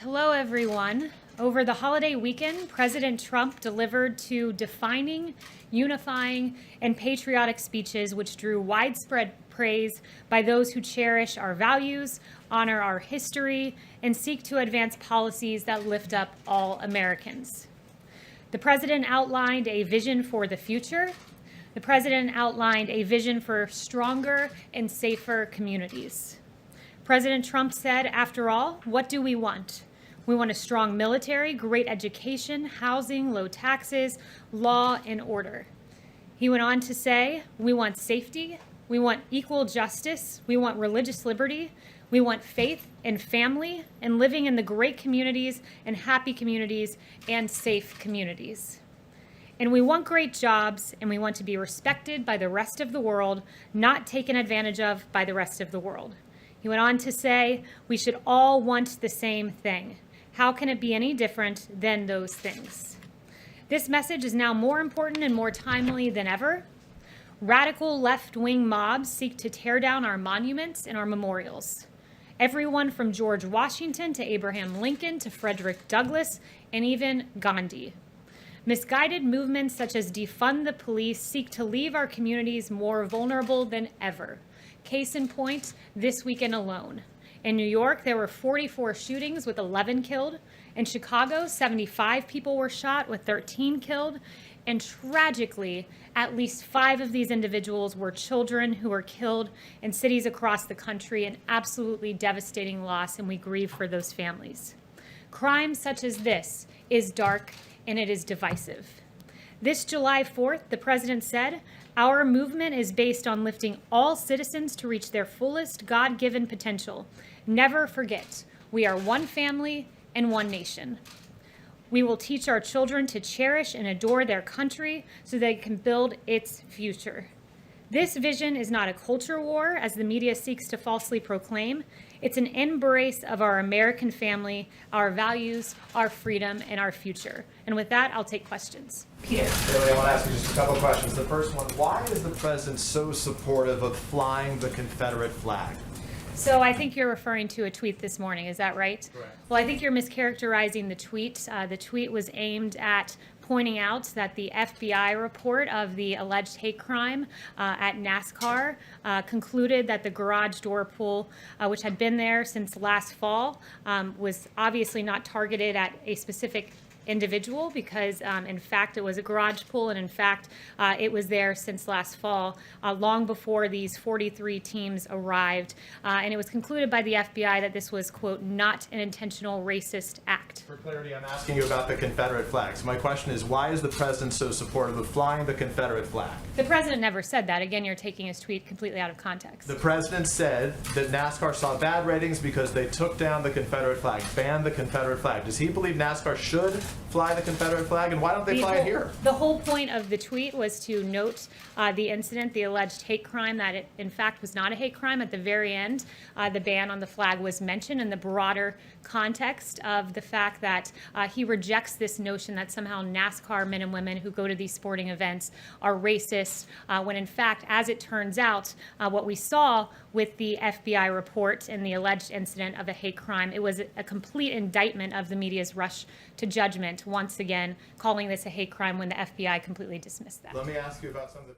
Hello, everyone. Over the holiday weekend, President Trump delivered two defining, unifying, and patriotic speeches which drew widespread praise by those who cherish our values, honor our history, and seek to advance policies that lift up all Americans. The president outlined a vision for the future. The president outlined a vision for stronger and safer communities. President Trump said, after all, what do we want? We want a strong military, great education, housing, low taxes, law, and order. He went on to say, we want safety, we want equal justice, we want religious liberty, we want faith and family, and living in the great communities and happy communities and safe communities. And we want great jobs, and we want to be respected by the rest of the world, not taken advantage of by the rest of the world. He went on to say, we should all want the same thing. How can it be any different than those things? This message is now more important and more timely than ever. Radical left-wing mobs seek to tear down our monuments and our memorials. Everyone from George Washington to Abraham Lincoln to Frederick Douglass and even Gandhi. Misguided movements such as defund the police seek to leave our communities more vulnerable than ever. Case in point, this weekend alone. In New York, there were 44 shootings with 11 killed. In Chicago, 75 people were shot with 13 killed. And tragically, at least 5 of these individuals were children who were killed in cities across the country, an absolutely devastating loss, and we grieve for those families. Crime such as this is dark and it is divisive. This July 4th, the president said, our movement is based on lifting all citizens to reach their fullest God-given potential. Never forget, we are one family and one nation. We will teach our children to cherish and adore their country so they can build its future. This vision is not a culture war, as the media seeks to falsely proclaim. It's an embrace of our American family, our values, our freedom, and our future. And with that, I'll take questions. Peter. Kayleigh, I want to ask you just a couple of questions. The first one, why is the president so supportive of flying the Confederate flag? So I think you're referring to a tweet this morning, is that right? Correct. Well, I think you're mischaracterizing the tweet. The tweet was aimed at pointing out that the FBI report of the alleged hate crime at NASCAR concluded that the garage door pull, which had been there since last fall, was obviously not targeted at a specific individual because in fact it was a garage pull, and in fact it was there since last fall, long before these 43 teams arrived, and it was concluded by the FBI that this was, quote, not an intentional racist act. For clarity, I'm asking you about the Confederate flag. So my question is, why is the president so supportive of flying the Confederate flag? The president never said that. Again, you're taking his tweet completely out of context. The president said that NASCAR saw bad ratings because they took down the Confederate flag, banned the Confederate flag. Does he believe NASCAR should fly the Confederate flag, and why don't they fly it here? The whole point of the tweet was to note the incident, the alleged hate crime, that it in fact was not a hate crime. At the very end, the ban on the flag was mentioned in the broader context of the fact that he rejects this notion that somehow NASCAR men and women who go to these sporting events are racist, when in fact, as it turns out, what we saw with the FBI report and the alleged incident of a hate crime, it was a complete indictment of the media's rush to judgment, once again calling this a hate crime when the FBI completely dismissed that. Let me ask you about some of the